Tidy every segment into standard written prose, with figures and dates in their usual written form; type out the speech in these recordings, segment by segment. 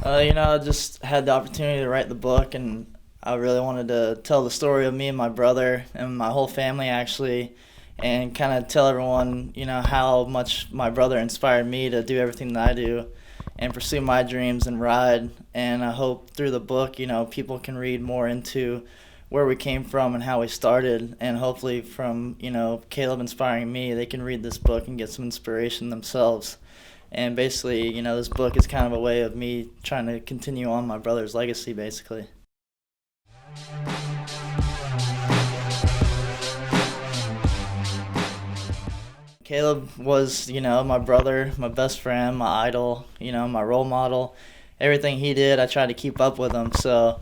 I just had the opportunity to write the book, and I really wanted to tell the story of me and my brother and my whole family, actually, and kind of tell everyone, how much my brother inspired me to do everything that I do and pursue my dreams and ride. And I hope through the book, people can read more into where we came from and how we started, and hopefully from, Caleb inspiring me, they can read this book and get some inspiration themselves. And basically, this book is kind of a way of me trying to continue on my brother's legacy, basically. Caleb was, my brother, my best friend, my idol, my role model. Everything he did, I tried to keep up with him. So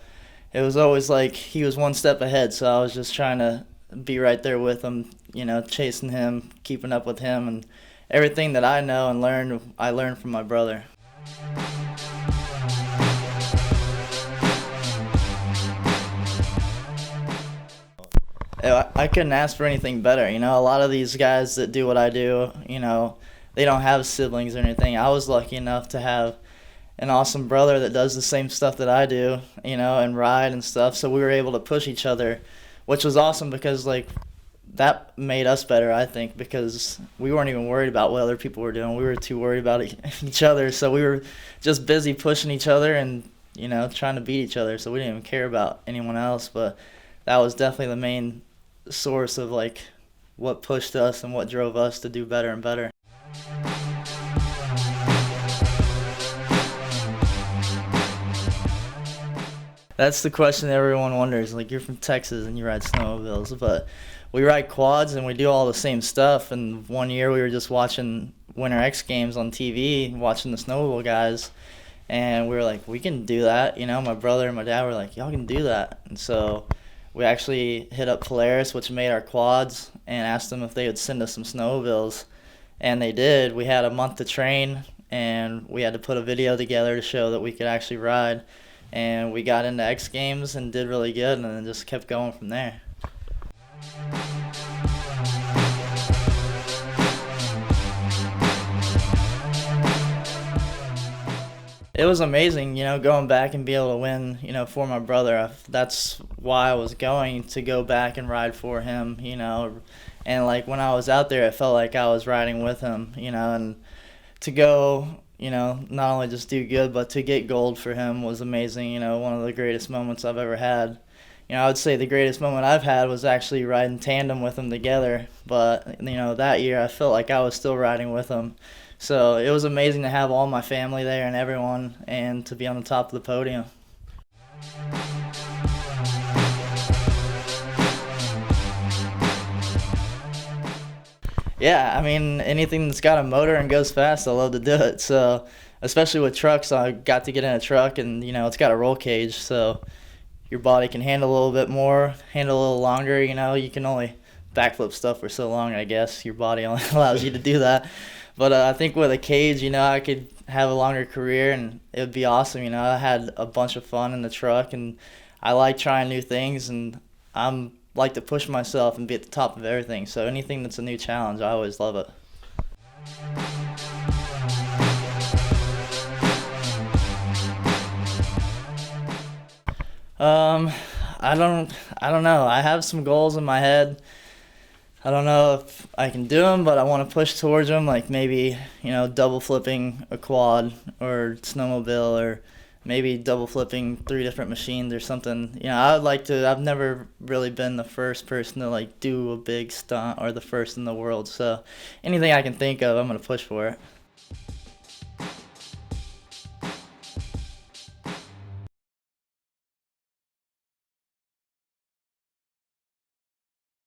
it was always like he was one step ahead. So I was just trying to be right there with him, chasing him, keeping up with him. And everything that I know and learned, I learned from my brother. I couldn't ask for anything better. A lot of these guys that do what I do, they don't have siblings or anything. I was lucky enough to have an awesome brother that does the same stuff that I do, and ride and stuff. So we were able to push each other, which was awesome because, like, that made us better, I think, because we weren't even worried about what other people were doing. We were too worried about each other. So we were just busy pushing each other and, trying to beat each other. So we didn't even care about anyone else. But that was definitely the main source of, like, what pushed us and what drove us to do better and better. That's the question that everyone wonders. Like, you're from Texas and you ride snowmobiles, but we ride quads and we do all the same stuff. And one year we were just watching Winter X Games on TV, watching the snowmobile guys, and we were like, we can do that. My brother and my dad were like, y'all can do that. And so we actually hit up Polaris, which made our quads, and asked them if they would send us some snowmobiles. And they did. We had a month to train, and we had to put a video together to show that we could actually ride. And we got into X Games and did really good, and then just kept going from there. It was amazing, going back and be able to win, for my brother. That's why I was going to go back and ride for him, And, like, when I was out there, it felt like I was riding with him, and to go, not only just do good, but to get gold for him was amazing, one of the greatest moments I've ever had. I would say the greatest moment I've had was actually riding tandem with him together. But, that year I felt like I was still riding with him. So it was amazing to have all my family there and everyone, and to be on the top of the podium. Yeah, I mean, anything that's got a motor and goes fast, I love to do it. So, especially with trucks, I got to get in a truck, and, it's got a roll cage, so your body can handle a little bit more, handle a little longer. You can only backflip stuff for so long, I guess. Your body only allows you to do that. But I think with a cage, I could have a longer career, and it would be awesome. I had a bunch of fun in the truck, and I like trying new things, and I'm like to push myself and be at the top of everything. So anything that's a new challenge, I always love it. I don't know. I have some goals in my head. I don't know if I can do them, but I want to push towards them, like maybe, double flipping a quad or snowmobile, or maybe double flipping 3 different machines or something. I would like to. I've never really been the first person to, like, do a big stunt or the first in the world. So anything I can think of, I'm going to push for it.